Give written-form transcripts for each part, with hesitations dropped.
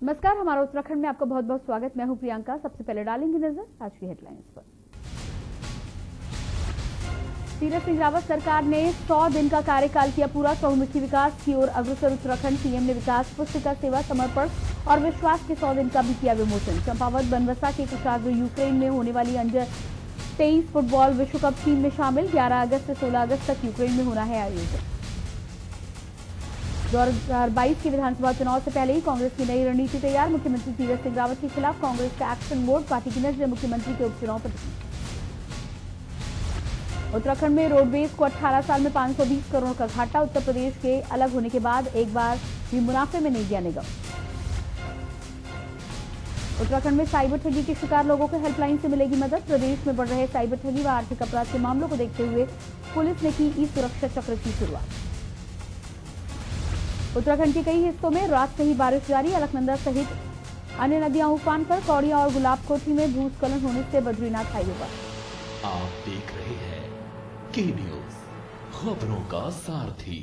नमस्कार, हमारा उत्तराखंड में आपका बहुत बहुत स्वागत। मैं हूं प्रियंका। सबसे पहले डालेंगे नजर आज की हेडलाइंस पर। तीरथ सिंह रावत सरकार ने 100 दिन का कार्यकाल किया पूरा। बहुमुखी विकास की ओर अग्रसर उत्तराखंड। सीएम ने विकास पुस्तिका, सेवा, समर्पण और विश्वास के 100 दिन का भी किया विमोचन। चंपावत बनवसा के कुशाग्र यूक्रेन में होने वाली अंडर 23 फुटबॉल विश्व कप टीम में शामिल। 11 अगस्त से 16 अगस्त तक यूक्रेन में होना है आयोजन। 2022 के विधानसभा चुनाव से पहले ही कांग्रेस की नई रणनीति तैयार। मुख्यमंत्री तीरथ सिंह रावत के खिलाफ कांग्रेस का एक्शन मोड। पार्टी की नजर मुख्यमंत्री के उपचुनाव पर। उत्तराखंड में रोडवेज को 18 साल में 520 करोड़ का घाटा। उत्तर प्रदेश के अलग होने के बाद एक बार भी मुनाफे में नहीं गया निगम। उत्तराखंड में साइबर ठगी के शिकार लोगों को हेल्पलाइन से मिलेगी मदद। प्रदेश में बढ़ रहे साइबर ठगी व आर्थिक अपराध के मामलों को देखते हुए पुलिस ने की ई सुरक्षा चक्र की शुरुआत। उत्तराखंड के कई हिस्सों में रात से ही बारिश जारी। अलकनंदा सहित अन्य नदियां उफान पर। कौड़िया और गुलाबकोठी में भूस्खलन होने से बद्रीनाथ हाईवे पर। आप देख रहे हैं के न्यूज, खबरों का सारथी।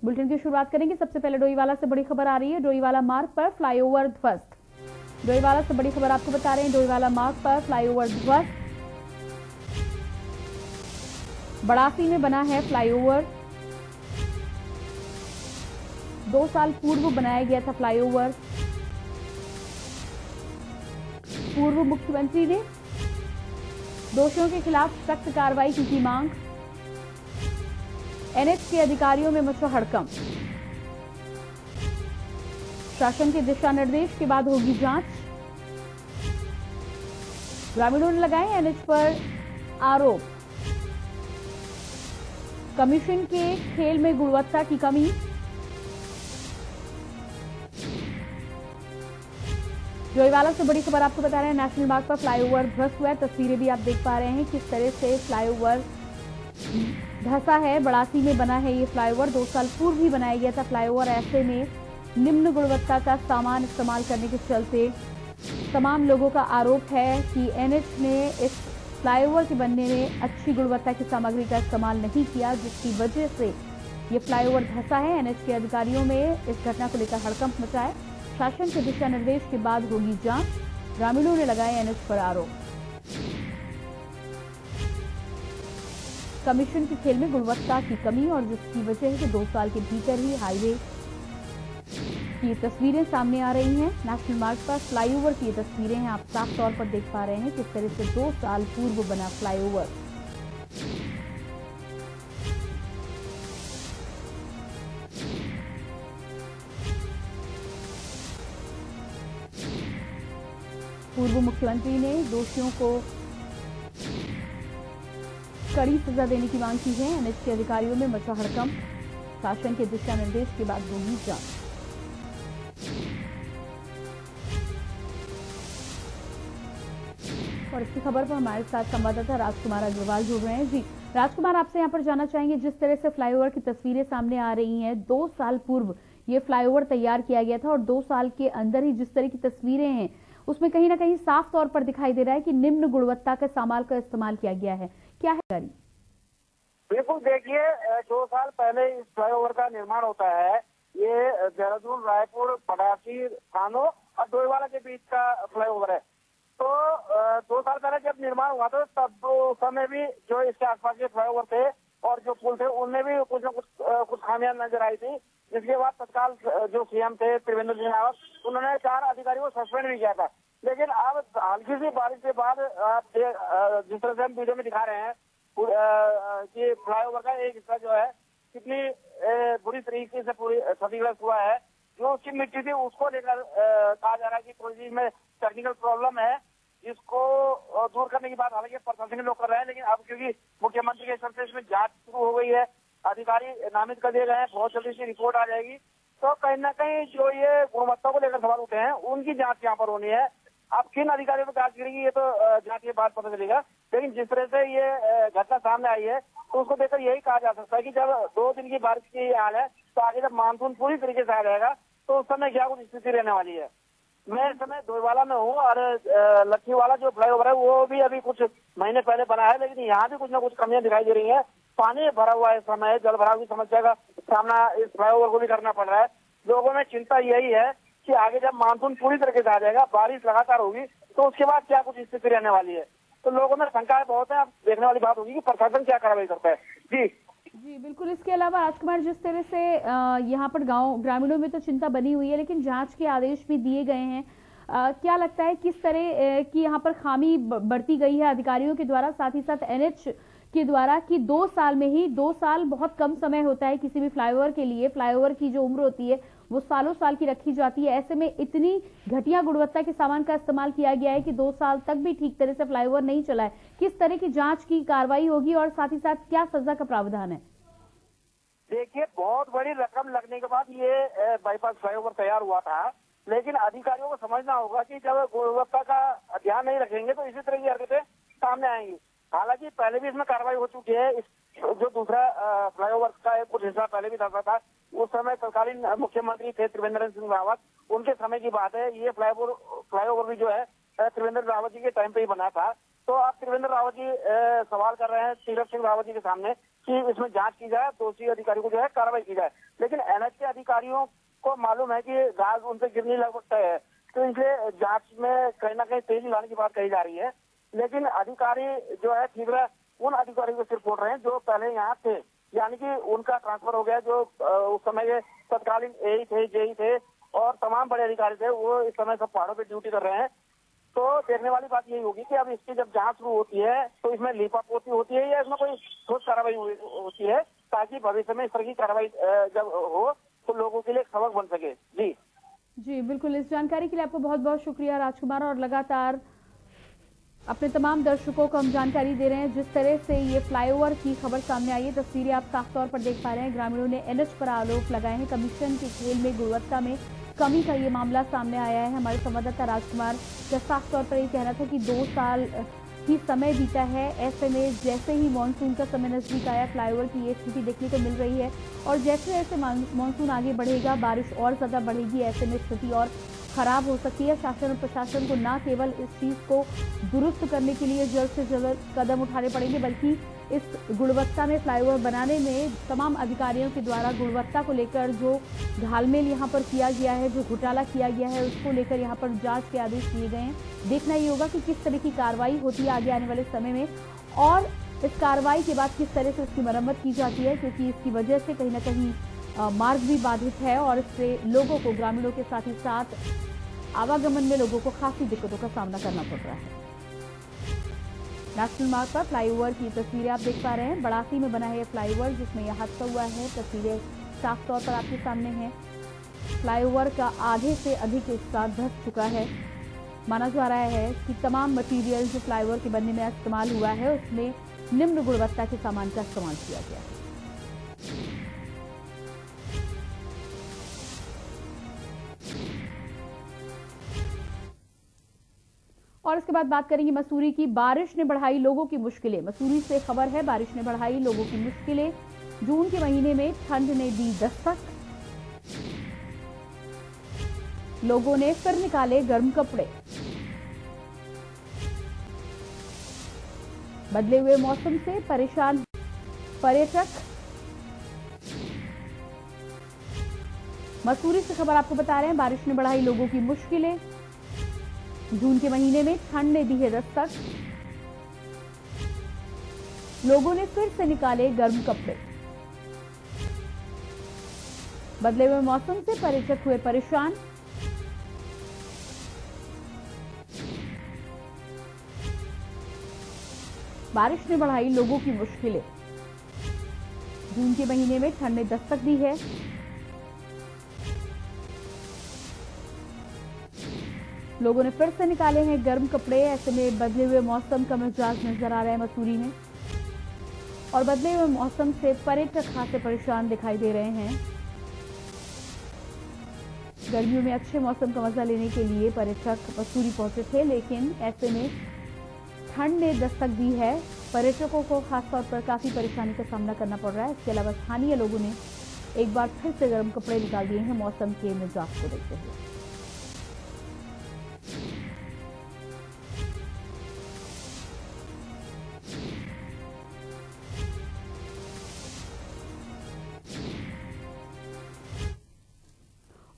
बुलेटिन की शुरुआत करेंगे। सबसे पहले डोईवाला से बड़ी खबर आ रही है। डोईवाला मार्ग पर फ्लाईओवर ध्वस्त। डोईवाला से बड़ी खबर आपको बता रहे हैं। डोईवाला मार्ग पर फ्लाईओवर ध्वस्त। बड़ासी में बना है फ्लाईओवर। 2 साल पूर्व बनाया गया था फ्लाईओवर। पूर्व मुख्यमंत्री ने दोषियों के खिलाफ सख्त कार्रवाई की मांग। एनएच के अधिकारियों में मचा हड़कंप। शासन के दिशा निर्देश के बाद होगी जांच। ग्रामीणों ने लगाए एनएच पर आरोप। कमीशन के खेल में गुणवत्ता की कमी। डोईवाला से बड़ी खबर आपको बता रहे हैं। नेशनल मार्ग पर फ्लाईओवर ध्वस्त हुआ है। तस्वीरें भी आप देख पा रहे हैं किस तरह से फ्लाईओवर धंसा है। बड़ासी में बना है ये फ्लाईओवर। 2 साल पूर्व ही बनाया गया था फ्लाईओवर। ऐसे में निम्न गुणवत्ता का सामान इस्तेमाल करने के चलते तमाम लोगों का आरोप है कि एनएच ने इस फ्लाईओवर के बनने में अच्छी गुणवत्ता की सामग्री का इस्तेमाल नहीं किया, जिसकी वजह से ये फ्लाईओवर धंसा है। एनएच के अधिकारियों में इस घटना को लेकर हड़कंप मचा है। शासन के दिशा निर्देश के बाद होगी जांच। ग्रामीणों ने लगाए एनएच पर आरोप। कमीशन के खेल में गुणवत्ता की कमी और जिसकी वजह है कि 2 साल के भीतर ही हाईवे की तस्वीरें सामने आ रही हैं। नेशनल मार्ग पर फ्लाईओवर की तस्वीरें हैं, आप साफ तौर पर देख पा रहे हैं किस तरह से 2 साल पूर्व बना फ्लाईओवर। पूर्व मुख्यमंत्री ने दोषियों को कड़ी सजा देने की मांग की है। एनएच के अधिकारियों में मचा हड़कंप। शासन के दिशा निर्देश के बाद होगी जांच। और इसकी खबर पर हमारे साथ संवाददाता राजकुमार अग्रवाल जुड़ रहे हैं। जी राजकुमार, आपसे यहाँ पर जानना चाहेंगे, जिस तरह से फ्लाईओवर की तस्वीरें सामने आ रही हैं, 2 साल पूर्व ये फ्लाईओवर तैयार किया गया था और 2 साल के अंदर ही जिस तरह की तस्वीरें हैं उसमें कहीं ना कहीं साफ तौर पर दिखाई दे रहा है कि निम्न गुणवत्ता के सामान का इस्तेमाल किया गया है। क्या है गाड़ी? बिल्कुल, देखिए 2 साल पहले इस फ्लाईओवर का निर्माण होता है। ये देहरादून, रायपुर, पड़ासी, थानों और डोईवाला के बीच का फ्लाईओवर है। तो 2 साल पहले जब निर्माण हुआ था तब उस समय भी जो इसके आसपास के फ्लाईओवर थे और जो पुल थे उनमें भी कुछ न कुछ खामियां नजर आई थी। जिसके बाद तत्काल जो सीएम थे त्रिवेंद्र सिंह रावत, उन्होंने 4 अधिकारियों को सस्पेंड भी किया था। लेकिन अब हल्की सी बारिश के बाद आप जिस तरह से हम वीडियो में दिखा रहे हैं कि फ्लाईओवर का एक हिस्सा जो है कितनी बुरी तरीके से पूरी क्षतिग्रस्त हुआ है। जो उसकी मिट्टी थी उसको लेकर कहा जा रहा है कि थोड़ी सी में टेक्निकल प्रॉब्लम है, जिसको दूर करने की बात हालांकि प्रशासनिक लोग कर रहे हैं। लेकिन अब क्योंकि मुख्यमंत्री के स्तर से इसमें जांच शुरू हो गई है, अधिकारी नामित कर दिए गए हैं, बहुत जल्दी से रिपोर्ट आ जाएगी। तो कहीं ना कहीं जो ये गुणवत्ता को लेकर सवाल उठे हैं उनकी जांच यहाँ पर होनी है। अब किन अधिकारियों पर जांच करेंगी ये तो जांच के बाद पता चलेगा। लेकिन जिस तरह से ये घटना सामने आई है तो उसको देखकर यही कहा जा सकता है कि जब 2 दिन की बारिश की हाल है तो आगे जब मानसून पूरी तरीके से आ जाएगा तो उस समय क्या कुछ स्थिति रहने वाली है। मैं इस समय डोईवाला में हूँ और लक्खीवाला जो फ्लाईओवर है वो भी अभी कुछ महीने पहले बना है, लेकिन यहाँ भी कुछ न कुछ कमियां दिखाई दे रही है। पानी भरा हुआ है, इस समय जल भराव की समस्या का सामना इस फ्लाईओवर को भी करना पड़ रहा है। लोगों में चिंता यही है कि आगे जब मानसून पूरी तरीके से आ जाएगा, बारिश लगातार होगी, तो उसके बाद क्या कुछ स्थिति रहने वाली है। तो लोगों में शंकाएं बहुत है। अब देखने वाली बात होगी कि प्रशासन क्या कार्रवाई करता है। जी जी बिल्कुल। इसके अलावा राजकुमार, जिस तरह से यहाँ पर गांव ग्रामीणों में तो चिंता बनी हुई है, लेकिन जांच के आदेश भी दिए गए हैं। क्या लगता है किस तरह की यहाँ पर खामी बढ़ती गई है अधिकारियों के द्वारा, साथ ही साथ एनएच के द्वारा, कि 2 साल में ही, 2 साल बहुत कम समय होता है किसी भी फ्लाईओवर के लिए। फ्लाईओवर की जो उम्र होती है वो सालों साल की रखी जाती है। ऐसे में इतनी घटिया गुणवत्ता के सामान का इस्तेमाल किया गया है कि 2 साल तक भी ठीक तरह से फ्लाईओवर नहीं चला है। किस तरह की जांच की कार्रवाई होगी और साथ ही साथ क्या सजा का प्रावधान है? देखिए, बहुत बड़ी रकम लगने के बाद ये बाईपास फ्लाईओवर तैयार हुआ था, लेकिन अधिकारियों को समझना होगा कि जब गुणवत्ता का ध्यान नहीं रखेंगे तो इसी तरह की हरकतें सामने आएंगी। हालांकि पहले भी इसमें कार्रवाई हो चुकी है। जो दूसरा फ्लाईओवर का कुछ हिस्सा पहले भी धंसा था, उस समय तत्कालीन मुख्यमंत्री थे त्रिवेंद्र सिंह रावत, उनके समय की बात है। ये फ्लाईओवर भी जो है त्रिवेंद्र रावत जी के टाइम पे ही बना था। तो अब त्रिवेंद्र रावत जी सवाल कर रहे हैं तीरथ सिंह रावत जी के सामने कि इसमें जांच की जाए, दोषी अधिकारी को जो है कार्रवाई की जाए। लेकिन एनएच के अधिकारियों को मालूम है कि घास उनसे गिरनी लगभग है, तो इसलिए जांच में कहीं ना कहीं तेजी लाने की बात कही जा रही है। लेकिन अधिकारी जो है ठीक उन अधिकारियों को सिर्फ बोल रहे हैं जो पहले यहाँ थे, यानी कि उनका ट्रांसफर हो गया। जो उस समय के तत्कालीन एई थे, जेई थे और तमाम बड़े अधिकारी थे, वो इस समय सब पहाड़ों पे ड्यूटी कर रहे हैं। तो देखने वाली बात यही होगी कि अब इसकी जब जांच शुरू होती है तो इसमें लीपापोती होती है या इसमें कोई ठोस कार्रवाई होती है, ताकि भविष्य में इस तरह की कार्रवाई जब हो तो लोगों के लिए एक सबक बन सके। जी बिल्कुल। इस जानकारी के लिए आपको बहुत बहुत शुक्रिया राजकुमार। और लगातार अपने तमाम दर्शकों को हम जानकारी दे रहे हैं जिस तरह से ये फ्लाईओवर की खबर सामने आई है। तस्वीरें आप साफ तौर पर देख पा रहे हैं। ग्रामीणों ने एनएच पर आरोप लगाए हैं। कमीशन के खेल में गुणवत्ता में कमी का ये मामला सामने आया है। हमारे संवाददाता राजकुमार का साफ तौर पर ये कहना था कि 2 साल ही समय बीता है। ऐसे में जैसे ही मानसून का समय नजदीक आया, फ्लाईओवर की ये स्थिति देखने को मिल रही है। और जैसे जैसे मानसून आगे बढ़ेगा, बारिश और ज्यादा बढ़ेगी, ऐसे में स्थिति और खराब हो सकती है। शासन और प्रशासन को न केवल इस चीज को दुरुस्त करने के लिए जल्द से जल्द कदम उठाने पड़ेंगे, बल्कि इस गुणवत्ता में फ्लाईओवर बनाने में तमाम अधिकारियों के द्वारा गुणवत्ता को लेकर जो घालमेल यहाँ पर किया गया है, जो घोटाला किया गया है, उसको लेकर यहाँ पर जांच के आदेश दिए गए हैं। देखना ये होगा कि किस तरह की कार्रवाई होती है आगे आने वाले समय में, और इस कार्रवाई के बाद किस तरह से इसकी मरम्मत की जाती है, क्योंकि इसकी वजह से कहीं ना कहीं मार्ग भी बाधित है और इससे लोगों को, ग्रामीणों के साथ ही साथ आवागमन में लोगों को खासी दिक्कतों का सामना करना पड़ रहा है। नेशनल मार्ग पर फ्लाईओवर की तस्वीरें आप देख पा रहे हैं। बड़ासी में बना है ये फ्लाईओवर जिसमें यह हादसा हुआ है। तस्वीरें साफ तौर पर आपके सामने हैं। फ्लाईओवर का आधे से अधिक हिस्सा धंस चुका है। माना जा रहा है कि तमाम मटीरियल जो फ्लाईओवर के बनने में इस्तेमाल हुआ है उसमें निम्न गुणवत्ता के सामान का इस्तेमाल किया गया है। और इसके बाद बात करेंगे मसूरी की। बारिश ने बढ़ाई लोगों की मुश्किलें। मसूरी से खबर है, बारिश ने बढ़ाई लोगों की मुश्किलें। जून के महीने में ठंड ने दी दस्तक। लोगों ने फिर निकाले गर्म कपड़े। बदले हुए मौसम से परेशान पर्यटक। मसूरी से खबर आपको बता रहे हैं, बारिश ने बढ़ाई लोगों की मुश्किलें। जून के महीने में ठंड ने दी है दस्तक। लोगों ने फिर से निकाले गर्म कपड़े। बदले हुए मौसम से पर्यटक हुए परेशान। बारिश ने बढ़ाई लोगों की मुश्किलें। जून के महीने में ठंड ने दस्तक दी है। लोगों ने फिर से निकाले हैं गर्म कपड़े। ऐसे में बदले हुए मौसम का मिजाज नजर आ रहा है मसूरी में, और बदले हुए मौसम से पर्यटक खासे परेशान दिखाई दे रहे हैं। गर्मियों में अच्छे मौसम का मजा लेने के लिए पर्यटक मसूरी पहुंचे थे, लेकिन ऐसे में ठंड ने दस्तक दी है। पर्यटकों को खासतौर पर काफी परेशानी का सामना करना पड़ रहा है। इसके अलावा स्थानीय लोगों ने एक बार फिर से गर्म कपड़े निकाल दिए हैं मौसम के मिजाज को देखते हुए।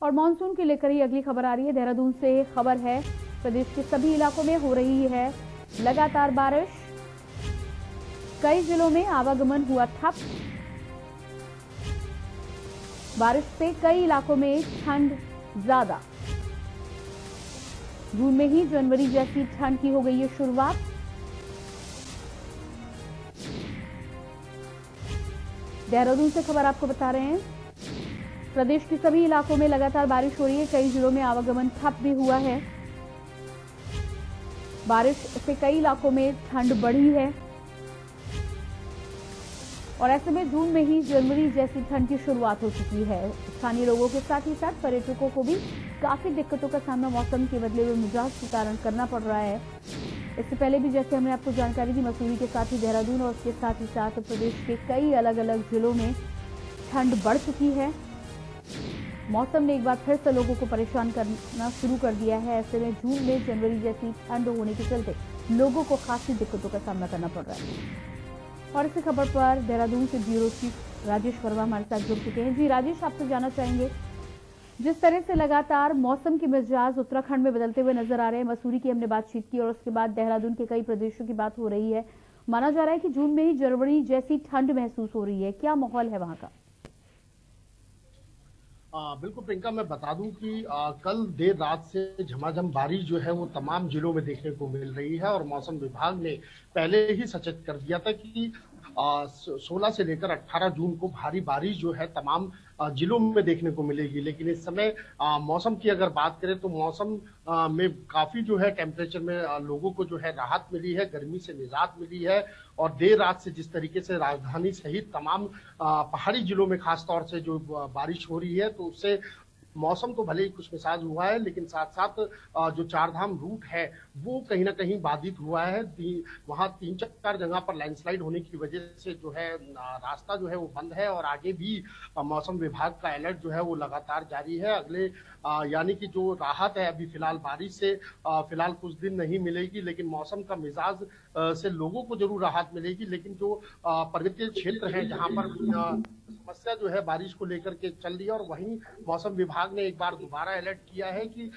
और मानसून को लेकर ही अगली खबर आ रही है। देहरादून से खबर है, प्रदेश के सभी इलाकों में हो रही है लगातार बारिश। कई जिलों में आवागमन हुआ ठप। बारिश से कई इलाकों में ठंड ज्यादा। जून में ही जनवरी जैसी ठंड की हो गई है शुरुआत। देहरादून से खबर आपको बता रहे हैं, प्रदेश के सभी इलाकों में लगातार बारिश हो रही है। कई जिलों में आवागमन ठप भी हुआ है। बारिश से कई इलाकों में ठंड बढ़ी है और ऐसे में जून में ही जनवरी जैसी ठंड की शुरुआत हो चुकी है। स्थानीय लोगों के साथ ही साथ पर्यटकों को भी काफी दिक्कतों का सामना मौसम के बदले हुए मिजाज के कारण करना पड़ रहा है। इससे पहले भी जैसे हमने आपको जानकारी दी, मसूरी के साथ ही देहरादून और उसके साथ ही साथ प्रदेश के कई अलग अलग जिलों में ठंड बढ़ चुकी है। मौसम ने एक बार फिर से लोगों को परेशान करना शुरू कर दिया है। ऐसे में जून में जनवरी जैसी ठंड होने के चलते लोगों को खासी दिक्कतों का सामना करना पड़ रहा है। और इसी खबर पर देहरादून से ब्यूरो चीफ राजेश वर्मा हमारे साथ जुड़ चुके हैं। जी राजेश, आपसे जानना चाहेंगे, जिस तरह से लगातार मौसम के मिजाज उत्तराखंड में बदलते हुए नजर आ रहे हैं, मसूरी की हमने बातचीत की और उसके बाद देहरादून के कई प्रदेशों की बात हो रही है। माना जा रहा है कि जून में ही जनवरी जैसी ठंड महसूस हो रही है। क्या माहौल है वहां का? बिल्कुल प्रियंका, मैं बता दूं कि कल देर रात से झमाझम बारिश जो है वो तमाम जिलों में देखने को मिल रही है और मौसम विभाग ने पहले ही सचेत कर दिया था कि 16 से लेकर 18 जून को भारी बारिश जो है तमाम जिलों में देखने को मिलेगी। लेकिन इस समय मौसम की अगर बात करें तो मौसम में काफी जो है टेम्परेचर में लोगों को जो है राहत मिली है, गर्मी से निजात मिली है। और देर रात से जिस तरीके से राजधानी सहित तमाम पहाड़ी जिलों में खासतौर से जो बारिश हो रही है, तो उससे मौसम तो भले ही कुछ मिजाज हुआ है, लेकिन साथ साथ जो चारधाम रूट है वो कहीं ना कहीं बाधित हुआ है। वहां 3-4 जगह पर लैंडस्लाइड होने की वजह से जो है रास्ता जो है वो बंद है और आगे भी मौसम विभाग का अलर्ट जो है वो लगातार जारी है। अगले यानी कि जो राहत है अभी फिलहाल बारिश से फिलहाल कुछ दिन नहीं मिलेगी, लेकिन मौसम का मिजाज से लोगों को जरूर राहत मिलेगी। लेकिन जो पर्वतीय क्षेत्र है जहां पर समस्या जो है बारिश को लेकर के चल रही है, और वहीं मौसम विभाग ने एक बार दोबारा अलर्ट किया है कि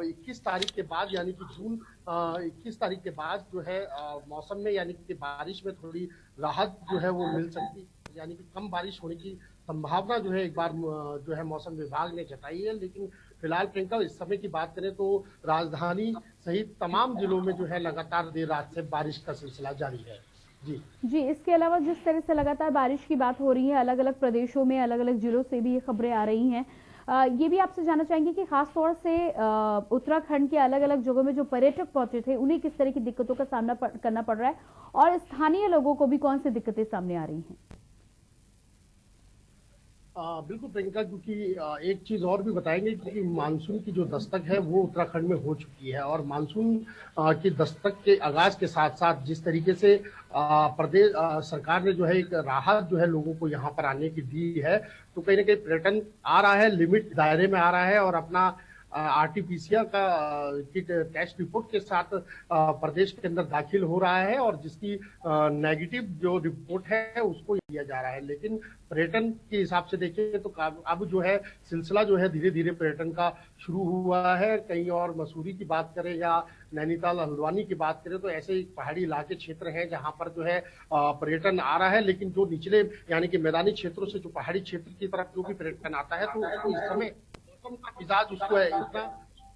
21 तारीख के बाद यानी कि जून 21 तारीख के बाद जो है मौसम में यानी कि बारिश में थोड़ी राहत जो है वो मिल सकती है, यानी कि कम बारिश होने की संभावना जो है एक बार जो है मौसम विभाग ने जताई है। लेकिन फिलहाल प्रियंका इस समय की बात करें तो राजधानी सहित तमाम जिलों में जो है लगातार देर रात से बारिश का सिलसिला जारी है। जी, इसके अलावा जिस तरह से लगातार बारिश की बात हो रही है, अलग अलग प्रदेशों में अलग अलग जिलों से भी ये खबरें आ रही हैं। ये भी आपसे जानना चाहेंगे कि खास तौर से उत्तराखंड के अलग अलग जगहों में जो पर्यटक पहुंचे थे उन्हें किस तरह की दिक्कतों का सामना करना पड़ रहा है और स्थानीय लोगों को भी कौन सी दिक्कतें सामने आ रही हैं? बिल्कुल प्रियंका, क्योंकि एक चीज और भी बताएंगे कि मानसून की जो दस्तक है वो उत्तराखंड में हो चुकी है और मानसून की दस्तक के आगाज के साथ साथ जिस तरीके से प्रदेश सरकार ने जो है एक राहत जो है लोगों को यहाँ पर आने की दी है, तो कहीं ना कहीं पर्यटन आ रहा है, लिमिट दायरे में आ रहा है और अपना आरटीपीसीआर का किट टेस्ट रिपोर्ट के साथ प्रदेश के अंदर दाखिल हो रहा है और जिसकी नेगेटिव जो रिपोर्ट है उसको दिया जा रहा है। लेकिन पर्यटन के हिसाब से देखें तो अब जो है सिलसिला जो है धीरे धीरे पर्यटन का शुरू हुआ है। कहीं और मसूरी की बात करें या नैनीताल हल्द्वानी की बात करें तो ऐसे पहाड़ी इलाके क्षेत्र हैं जहां पर जो है पर्यटन आ रहा है, लेकिन जो निचले यानी कि मैदानी क्षेत्रों से जो पहाड़ी क्षेत्र की तरफ जो भी पर्यटन आता है तो इस समय मौसम का मिजाज उसको है इतना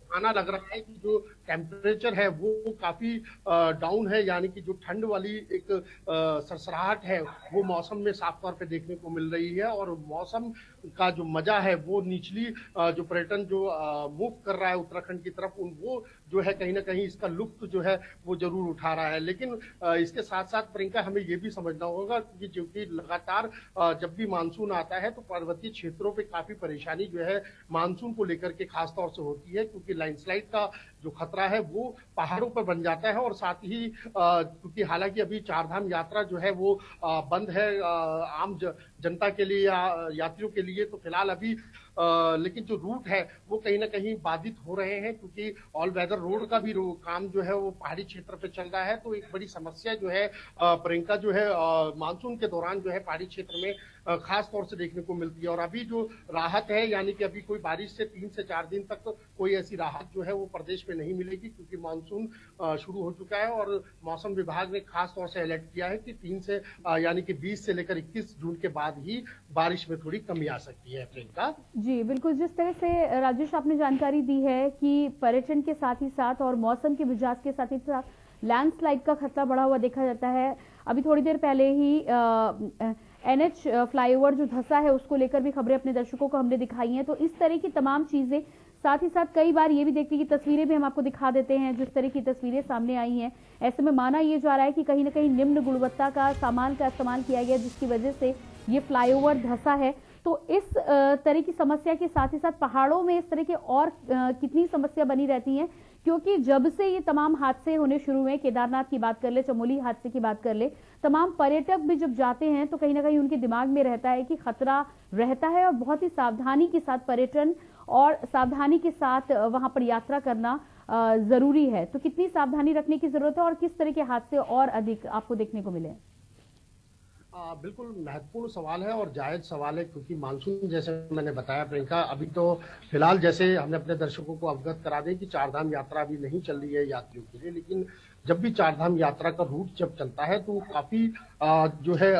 सुहाना लग रहा है कि जो टेम्परेचर है वो काफी डाउन है, यानी कि जो ठंड वाली एक सरसराहट है वो मौसम में साफ तौर पे देखने को मिल रही है और मौसम का जो मजा है वो निचली जो पर्यटन जो मूव कर रहा है उत्तराखंड की तरफ वो जो है कहीं ना कहीं इसका लुत्फ जो है वो जरूर उठा रहा है। लेकिन इसके साथ साथ प्रियंका हमें ये भी समझना होगा कि जो कि लगातार जब भी मानसून आता है तो पर्वतीय क्षेत्रों पे काफी परेशानी जो है मानसून को लेकर के खासतौर से होती है, क्योंकि लैंडस्लाइड का जो खतरा है वो पहाड़ों पर बन जाता है और साथ ही क्योंकि हालांकि अभी चारधाम यात्रा जो है वो बंद है, आम जनता के लिए या यात्रियों के लिए तो फिलहाल अभी लेकिन जो रूट है वो कहीं ना कहीं बाधित हो रहे हैं, क्योंकि ऑल वेदर रोड का भी काम जो है वो पहाड़ी क्षेत्र पे चल रहा है। तो एक बड़ी समस्या जो है प्रियंका जो है मानसून के दौरान जो है पहाड़ी क्षेत्र में खास तौर से देखने को मिलती है। और अभी जो राहत है, यानी कि अभी कोई बारिश से 3 से 4 दिन तक कोई ऐसी राहत जो है वो प्रदेश में नहीं मिलेगी, क्योंकि मानसून शुरू हो चुका है। और मौसम विभाग ने खास तौर से अलर्ट किया है कि 3 से यानी कि 20 से लेकर 21 जून के बाद ही बारिश में थोड़ी कमी आ सकती है। प्रियंका जी बिल्कुल, जिस तरह से राजेश आपने जानकारी दी है कि पर्यटन के साथ ही साथ और मौसम के मिजाज के साथ ही साथ लैंडस्लाइड का खतरा बढ़ा हुआ देखा जाता है। अभी थोड़ी देर पहले ही NH फ्लाईओवर जो धंसा है उसको लेकर भी खबरें अपने दर्शकों को हमने दिखाई हैं। तो इस तरह की तमाम चीजें, साथ ही साथ कई बार ये भी देखते हैं कि तस्वीरें भी हम आपको दिखा देते हैं, जिस तरह की तस्वीरें सामने आई हैं, ऐसे में माना ये जा रहा है कि कहीं ना कहीं निम्न गुणवत्ता का सामान का इस्तेमाल किया गया, जिसकी वजह से ये फ्लाईओवर धंसा है। तो इस तरह की समस्या के साथ ही साथ पहाड़ों में इस तरह के और कितनी समस्या बनी रहती है, क्योंकि जब से ये तमाम हादसे होने शुरू हुए, केदारनाथ की बात कर ले, चमोली हादसे की बात कर ले, तमाम पर्यटक भी जब जाते हैं तो कहीं ना कहीं उनके दिमाग में रहता है कि खतरा रहता है और बहुत ही सावधानी के साथ पर्यटन और सावधानी के साथ वहां पर यात्रा करना जरूरी है। तो कितनी सावधानी रखने की जरूरत है और किस तरह के हादसे और अधिक आपको देखने को मिले? बिल्कुल महत्वपूर्ण सवाल है और जायज सवाल है, क्योंकि मानसून जैसे मैंने बताया प्रियंका, अभी तो फिलहाल जैसे हमने अपने दर्शकों को अवगत करा दें कि चारधाम यात्रा अभी नहीं चल रही है यात्रियों के लिए, लेकिन जब भी चारधाम यात्रा का रूट जब चलता है तो काफी जो है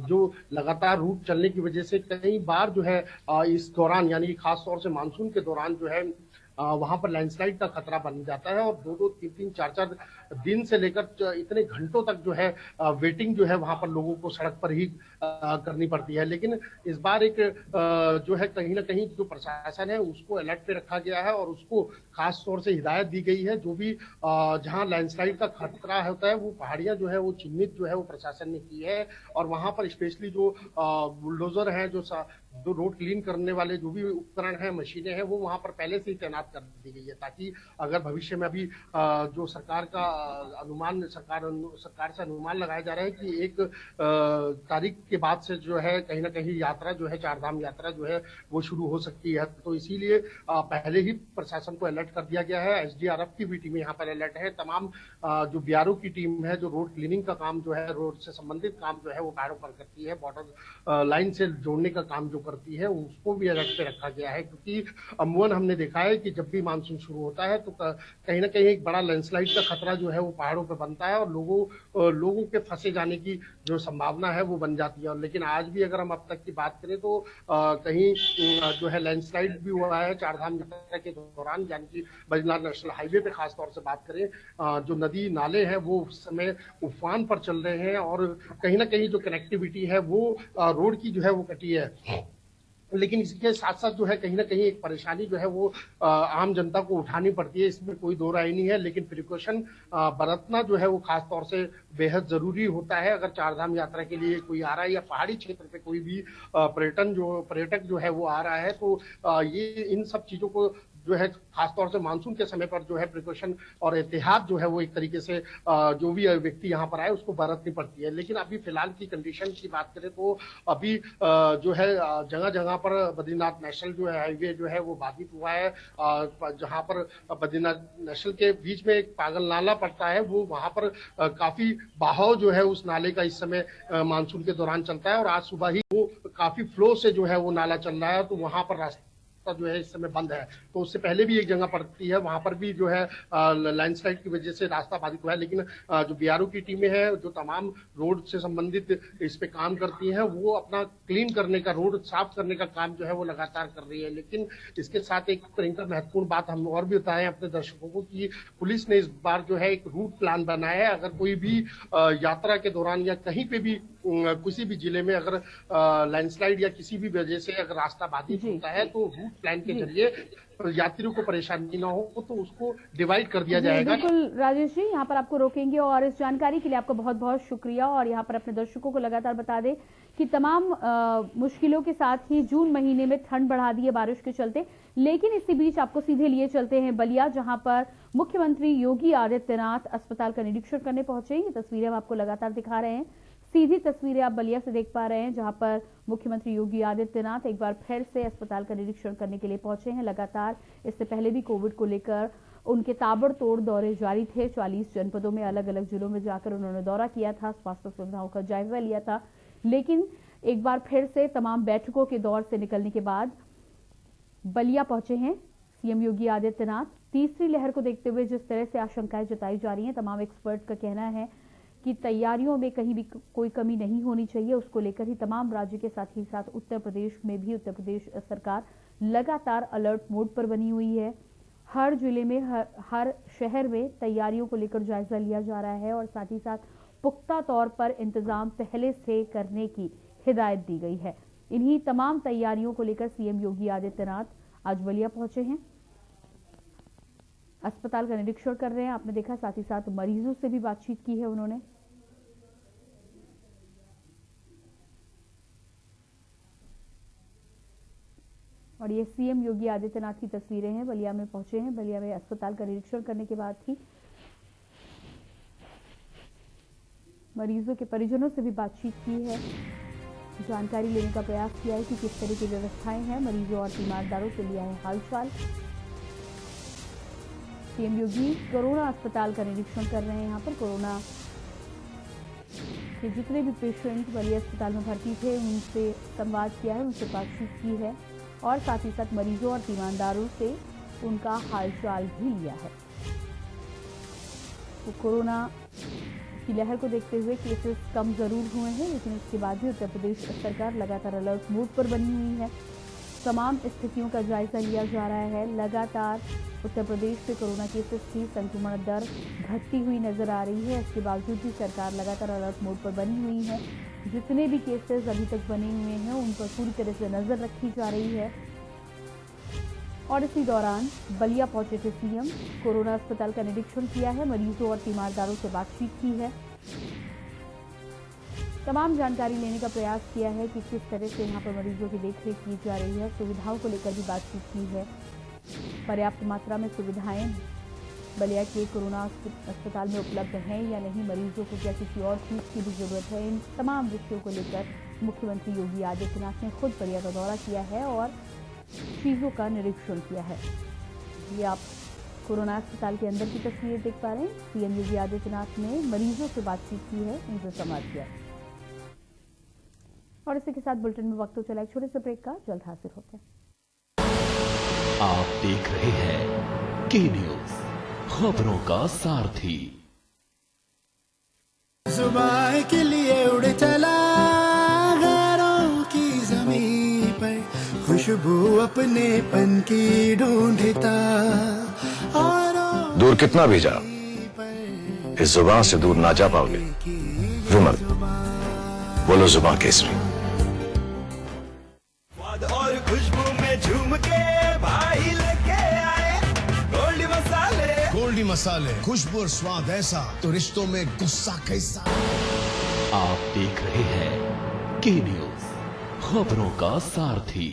जो लगातार रूट चलने की वजह से कई बार जो है इस दौरान, यानी खास तौर से मानसून के दौरान जो है वहां पर लैंडस्लाइड का खतरा बन जाता है। और 2-2, 3-3, 4-4 दिन से लेकर इतने घंटों तक जो है वेटिंग जो है वहां पर लोगों को सड़क पर ही करनी पड़ती है। लेकिन इस बार एक जो है कहीं ना कहीं जो प्रशासन है उसको अलर्ट पे रखा गया है और उसको खास तौर से हिदायत दी गई है, जो भी जहां लैंडस्लाइड का खतरा होता है वो पहाड़ियां जो है वो चिन्हित जो है वो प्रशासन ने की है। और वहां पर स्पेशली जो बुलडोजर है, जो रोड क्लीन करने वाले जो भी उपकरण हैं, मशीनें हैं, वो वहां पर पहले से ही तैनात कर दी गई है, ताकि अगर भविष्य में अभी जो सरकार का अनुमान सरकार से अनुमान लगाया जा रहा है कि 1 तारीख के बाद से जो है कहीं ना कहीं यात्रा जो है चारधाम यात्रा जो है वो शुरू हो सकती है। तो इसीलिए पहले ही प्रशासन को अलर्ट कर दिया गया है। SDRF की भी टीम यहाँ पर अलर्ट है। तमाम जो BRO की टीम है, जो रोड क्लीनिंग का काम जो है, रोड से संबंधित काम जो है वो पहाड़ों पर करती है, बॉर्डर लाइन से जोड़ने का काम जो करती है, उसको भी अलर्ट पे रखा गया है। क्योंकि अमूमन हमने देखा है कि जब भी मानसून शुरू होता है तो कहीं ना कहीं एक बड़ा लैंडस्लाइड का खतरा जो है वो पहाड़ों पे बनता है और लोगों के फंसे जाने की जो संभावना है वो बन जाती है। लेकिन आज भी अगर हम अब तक की बात करें तो कहीं जो है लैंडस्लाइड भी हुआ है चारधाम यात्रा के दौरान, यानी कि बद्रीनाथ नेशनल हाईवे पे खास तौर से बात करें, जो नदी नाले हैं वो उस समय उफान पर चल रहे हैं और कहीं ना कहीं जो कनेक्टिविटी है वो रोड की जो है वो कटी है। लेकिन इसके साथ साथ जो है कहीं ना कहीं एक परेशानी जो है वो आम जनता को उठानी पड़ती है, इसमें कोई दो राय नहीं है। लेकिन प्रिकॉशन बरतना जो है वो खास तौर से बेहद जरूरी होता है। अगर चारधाम यात्रा के लिए कोई आ रहा है या पहाड़ी क्षेत्र पे कोई भी पर्यटक जो है वो आ रहा है, तो ये इन सब चीजों को जो है खासतौर से मानसून के समय पर जो है प्रिकॉशन और एहतियात जो है वो एक तरीके से जो भी व्यक्ति यहाँ पर आए उसको बरतनी पड़ती है। लेकिन अभी फिलहाल की कंडीशन की बात करें तो अभी जो है जगह जगह पर बद्रीनाथ नेशनल जो है हाईवे जो है वो बाधित हुआ है। जहाँ पर बद्रीनाथ नेशनल के बीच में एक पागल नाला पड़ता है, वो वहां पर काफी बहाव जो है उस नाले का इस समय मानसून के दौरान चलता है और आज सुबह ही वो काफी फ्लो से जो है वो नाला चल रहा है, तो वहां पर रास्ता जो है इस समय बंद है। तो उससे पहले भी एक जगह पड़ती है, वहां पर भी जो है लैंडस्लाइड की वजह से रास्ता बाधित हुआ है। लेकिन जो BRO की टीमें हैं, जो तमाम रोड से संबंधित इस पे काम करती हैं, वो अपना क्लीन करने का, रोड साफ करने का काम जो है वो लगातार कर रही है। लेकिन इसके साथ एक महत्वपूर्ण बात हम और भी बताएं अपने दर्शकों को कि पुलिस ने इस बार जो है एक रूट प्लान बनाया है। अगर कोई भी यात्रा के दौरान या कहीं पे भी किसी भी जिले में अगर लैंडस्लाइड या किसी भी वजह से अगर रास्ता बाधित होता है तो रूट प्लान के जरिए यात्रियों को परेशानी ना हो तो उसको डिवाइड कर दिया जाएगा। बिल्कुल राजेश जी, यहाँ पर आपको रोकेंगे और इस जानकारी के लिए आपका बहुत बहुत शुक्रिया। और यहाँ पर अपने दर्शकों को लगातार बता दें कि तमाम मुश्किलों के साथ ही जून महीने में ठंड बढ़ा दी है बारिश के चलते, लेकिन इसी बीच आपको सीधे लिए चलते हैं बलिया, जहां पर मुख्यमंत्री योगी आदित्यनाथ अस्पताल का निरीक्षण करने पहुंचे। ये तस्वीरें हम आपको लगातार दिखा रहे हैं। सीधी तस्वीरें आप बलिया से देख पा रहे हैं, जहां पर मुख्यमंत्री योगी आदित्यनाथ एक बार फिर से अस्पताल का निरीक्षण करने के लिए पहुंचे हैं। लगातार इससे पहले भी कोविड को लेकर उनके ताबड़तोड़ दौरे जारी थे। 40 जनपदों में अलग अलग जिलों में जाकर उन्होंने दौरा किया था, स्वास्थ्य सुविधाओं का जायजा लिया था। लेकिन एक बार फिर से तमाम बैठकों के दौर से निकलने के बाद बलिया पहुंचे हैं सीएम योगी आदित्यनाथ। तीसरी लहर को देखते हुए जिस तरह से आशंकाएं जताई जा रही हैं, तमाम एक्सपर्ट का कहना है कि तैयारियों में कहीं भी कोई कमी नहीं होनी चाहिए। उसको लेकर ही तमाम राज्य के साथ ही साथ उत्तर प्रदेश में भी उत्तर प्रदेश सरकार लगातार अलर्ट मोड पर बनी हुई है। हर जिले में हर शहर में तैयारियों को लेकर जायजा लिया जा रहा है और साथ ही साथ पुख्ता तौर पर इंतजाम पहले से करने की हिदायत दी गई है। इन्हीं तमाम तैयारियों को लेकर सीएम योगी आदित्यनाथ आज बलिया पहुंचे हैं, अस्पताल का निरीक्षण कर रहे हैं। आपने देखा, साथ ही साथ मरीजों से भी बातचीत की है उन्होंने। और ये सीएम योगी आदित्यनाथ की तस्वीरें हैं, बलिया में पहुंचे हैं। बलिया में अस्पताल का निरीक्षण करने के बाद ही मरीजों के परिजनों से भी बातचीत की है, जानकारी लेने का प्रयास किया है कि किस तरह की व्यवस्थाएं हैं। मरीजों और तीमारदारों से लिया है हालचाल। सीएम योगी कोरोना अस्पताल का निरीक्षण कर रहे हैं। यहाँ पर कोरोना के जितने भी पेशेंट बलिया अस्पताल में भर्ती थे उनसे संवाद किया है, उनसे बातचीत की है और साथ ही साथ मरीजों और तीमारदारों से उनका हालचाल भी लिया है। तो कोरोना की लहर को देखते हुए केसेस कम जरूर हुए हैं, लेकिन इसके बाद भी उत्तर प्रदेश सरकार लगातार अलर्ट मोड पर बनी हुई है। तमाम स्थितियों का जायजा लिया जा रहा है। लगातार उत्तर प्रदेश से कोरोना केसेस की संक्रमण दर घटती हुई नजर आ रही है। इसके बावजूद भी सरकार लगातार अलर्ट मोड पर बनी हुई है। जितने भी केसेस अभी तक बने हुए हैं उन पर पूरी तरह से नजर रखी जा रही है। और इसी दौरान बलिया पहुंचे थे सीएम, कोरोना अस्पताल का निरीक्षण किया है, मरीजों और तीमारदारों से बातचीत की है, तमाम जानकारी लेने का प्रयास किया है कि किस तरह से यहाँ पर मरीजों की देखरेख की जा रही है। सुविधाओं को लेकर भी बातचीत की है। पर्याप्त मात्रा में सुविधाएं बलिया के कोरोना अस्पताल में उपलब्ध हैं या नहीं, मरीजों को क्या किसी और चीज की भी जरूरत है। इन तमाम विषयों को लेकर मुख्यमंत्री योगी आदित्यनाथ ने खुद बलिया का दौरा किया है और चीजों का निरीक्षण किया है। ये आप कोरोना अस्पताल के अंदर की तस्वीरें देख पा रहे हैं। सीएम योगी आदित्यनाथ ने मरीजों से बातचीत की है, उनसे संवाद किया। और इसी के साथ बुलेटिन में वक्त हो चला एक छोटे से ब्रेक का, जल्द हाजिर होते हैं। आप देख रहे हैं के न्यूज, खबरों का सारथी। सुबह के लिए उड़ चला गैरों की जमीन पर, खुशबू अपने पन की ढूंढता। दूर कितना भी जाओ, इस जुबान से दूर ना जा पाओगे। रुमल बोलो जुबान केसरी। और खुशबू में झूम के भाई लेके आए गोल्डी मसाले। गोल्डी मसाले, खुशबू और स्वाद ऐसा तो रिश्तों में गुस्सा कैसा। आप देख रहे हैं के न्यूज, खबरों का सारथी।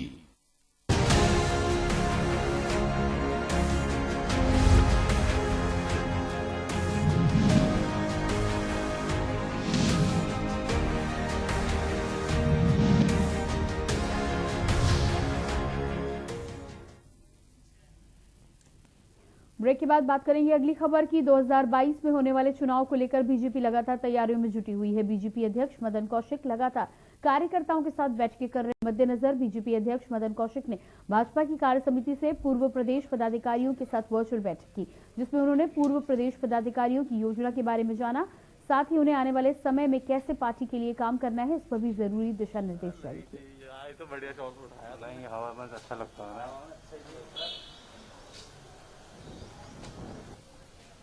ब्रेक के बाद बात करेंगे अगली खबर की। 2022 में होने वाले चुनाव को लेकर बीजेपी लगातार तैयारियों में जुटी हुई है। बीजेपी अध्यक्ष मदन कौशिक लगातार कार्यकर्ताओं के साथ बैठकें कर रहे हैं। मद्देनजर बीजेपी अध्यक्ष मदन कौशिक ने भाजपा की कार्य समिति से पूर्व प्रदेश पदाधिकारियों के साथ वर्चुअल बैठक की, जिसमें उन्होंने पूर्व प्रदेश पदाधिकारियों की योजना के बारे में जाना, साथ ही उन्हें आने वाले समय में कैसे पार्टी के लिए काम करना है, इस पर भी जरूरी दिशा निर्देश जारी किए। तो बढ़िया शॉट उठाया था, हवा में अच्छा लगता है।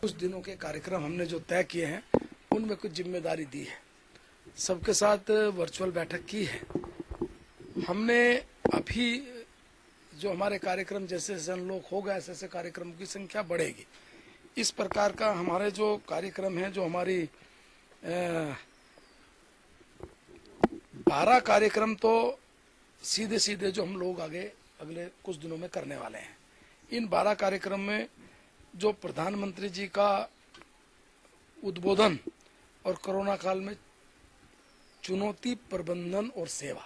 कुछ दिनों के कार्यक्रम हमने जो तय किए हैं उनमें कुछ जिम्मेदारी दी है, सबके साथ वर्चुअल बैठक की है। हमने अभी जो हमारे कार्यक्रम जैसे जैसे अनलॉक होगा ऐसे ऐसे कार्यक्रमों की संख्या बढ़ेगी। इस प्रकार का हमारे जो कार्यक्रम है, जो हमारी 12 कार्यक्रम तो सीधे सीधे जो हम लोग आगे अगले कुछ दिनों में करने वाले हैं। इन 12 कार्यक्रम में जो प्रधानमंत्री जी का उद्बोधन और कोरोना काल में चुनौती प्रबंधन और सेवा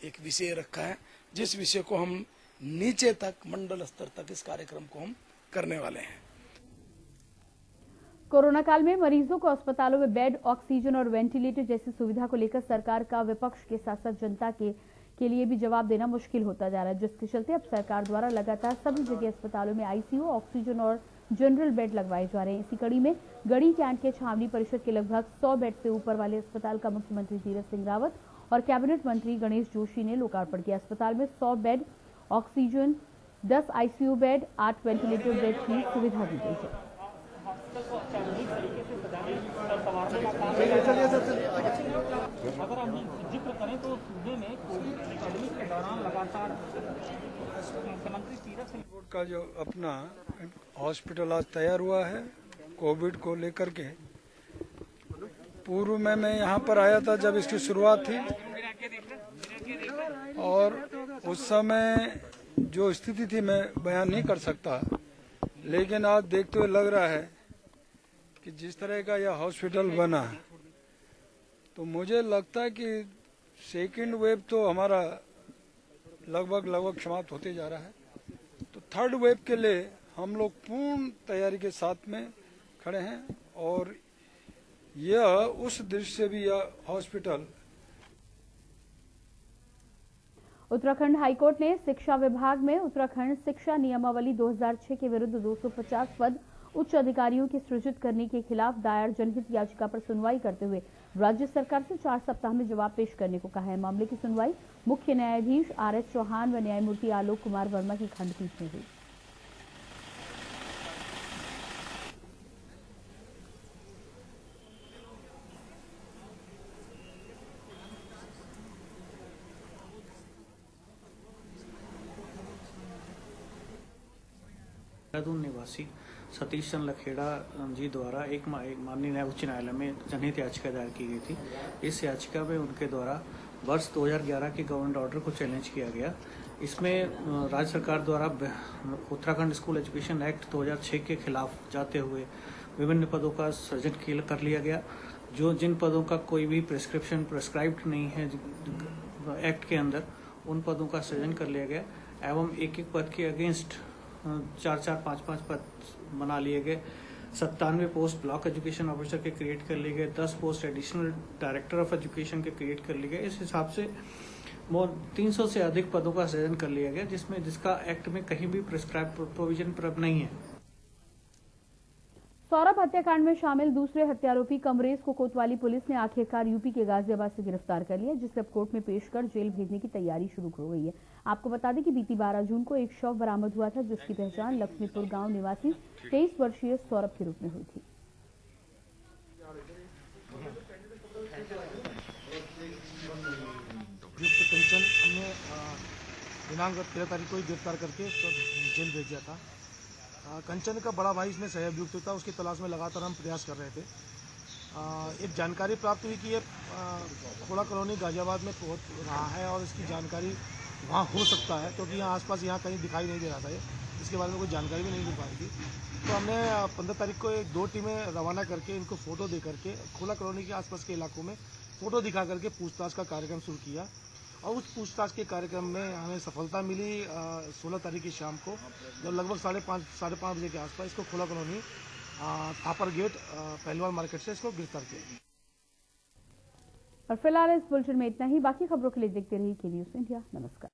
एक विषय रखा है, जिस विषय को हम नीचे तक मंडल स्तर तक इस कार्यक्रम को हम करने वाले हैं। कोरोना काल में मरीजों को अस्पतालों में बेड, ऑक्सीजन और वेंटिलेटर जैसी सुविधा को लेकर सरकार का विपक्ष के साथ साथ जनता के लिए भी जवाब देना मुश्किल होता जा रहा है, जिसके चलते अब सरकार द्वारा लगातार सभी जगह अस्पतालों में आईसीयू, ऑक्सीजन और जनरल बेड लगवाए जा रहे हैं। इसी कड़ी में गढ़ी कैंट के छावनी परिषद के लगभग 100 बेड से ऊपर वाले अस्पताल का मुख्यमंत्री तीरथ सिंह रावत और कैबिनेट मंत्री गणेश जोशी ने लोकार्पण किया। अस्पताल में 100 bed oxygen, 10 ICU bed, 8 ventilator bed की सुविधा दी गई है। अगर हम जिक्र करें तो सूबे में कोविड एपिडेमिक के दौरान लगातार मुख्यमंत्री तीरथ सिंह का जो अपना हॉस्पिटल आज तैयार हुआ है कोविड को लेकर के। पूर्व में मैं यहाँ पर आया था जब इसकी शुरुआत थी, और उस समय जो स्थिति थी मैं बयान नहीं कर सकता, लेकिन आज देखते हुए लग रहा है कि जिस तरह का यह हॉस्पिटल बना, तो मुझे लगता है कि सेकेंड वेव तो हमारा लगभग समाप्त होते जा रहा है। तो थर्ड वेव के लिए हम लोग पूर्ण तैयारी के साथ में खड़े हैं, और यह उस दृष्टि से भी यह हॉस्पिटल। उत्तराखंड हाईकोर्ट ने शिक्षा विभाग में उत्तराखंड शिक्षा नियमावली 2006 के विरुद्ध 250 पद उच्च अधिकारियों के सृजित करने के खिलाफ दायर जनहित याचिका पर सुनवाई करते हुए राज्य सरकार से 4 सप्ताह में जवाब पेश करने को कहा है। मामले की सुनवाई मुख्य न्यायाधीश RS चौहान व न्यायमूर्ति आलोक कुमार वर्मा की खंडपीठ में हुई। देहरादून निवासी सतीश चंद्र लखेड़ा जी द्वारा एक माननीय उच्च न्यायालय में जनहित याचिका दायर की गई थी। इस याचिका में उनके द्वारा वर्ष 2011 के गवर्नमेंट ऑर्डर को चैलेंज किया गया। इसमें राज्य सरकार द्वारा उत्तराखंड स्कूल एजुकेशन एक्ट 2006 के खिलाफ जाते हुए विभिन्न पदों का सृजन कर लिया गया। जिन पदों का कोई भी प्रिस्क्रिप्शन प्रेस्क्राइब्ड नहीं है एक्ट के अंदर, उन पदों का सृजन कर लिया गया एवं एक पद के अगेंस्ट 4-4, 5-5 पद बना लिए गए। 97 पोस्ट ब्लॉक एजुकेशन ऑफिसर के क्रिएट कर लिए गए, 10 post additional director of education के क्रिएट कर लिए गए। इस हिसाब से 300 से अधिक पदों का सृजन कर लिया गया, जिसका एक्ट में कहीं भी प्रिस्क्राइब प्रोविजन पर नहीं है। सौरभ हत्याकांड में शामिल दूसरे हत्यारोपी कमरेज को कोतवाली पुलिस ने आखिरकार यूपी के गाजियाबाद से गिरफ्तार कर लिया, जिसे अब कोर्ट में पेश कर जेल भेजने की तैयारी शुरू हो गई है। आपको बता दें कि बीती 12 जून को एक शव बरामद हुआ था, जिसकी पहचान लक्ष्मीपुर गांव निवासी 23 वर्षीय सौरभ के रूप में हुई थी। कंचन हमने दिनांक 13 तारीख को ही गिरफ्तार करके जेल भेज दिया था। कंचन का बड़ा भाई इसमें सहअभियुक्त था, उसकी तलाश में लगातार हम प्रयास कर रहे थे। एक जानकारी प्राप्त हुई कि ये खोला कॉलोनी गाजियाबाद में पहुंच रहा है और इसकी जानकारी वहाँ हो सकता है, क्योंकि यहाँ आसपास यहाँ कहीं दिखाई नहीं दे रहा था। इसके बारे में कोई जानकारी भी नहीं मिल पाई थी। तो हमने 15 तारीख को 2 टीमें रवाना करके इनको फ़ोटो दे करके खोला कॉलोनी के आसपास के इलाकों में फ़ोटो दिखा करके पूछताछ का कार्यक्रम शुरू किया, और उस पूछताछ के कार्यक्रम में हमें सफलता मिली। 16 तारीख की शाम को जब लगभग 5:30 बजे के आसपास इसको खोला कॉलोनी थापर गेट पहलवान मार्केट से इसको गिरफ्तार किया। और फिलहाल इस बुलेटिन में इतना ही। बाकी खबरों के लिए देखते रहिए के न्यूज़ इंडिया। नमस्कार।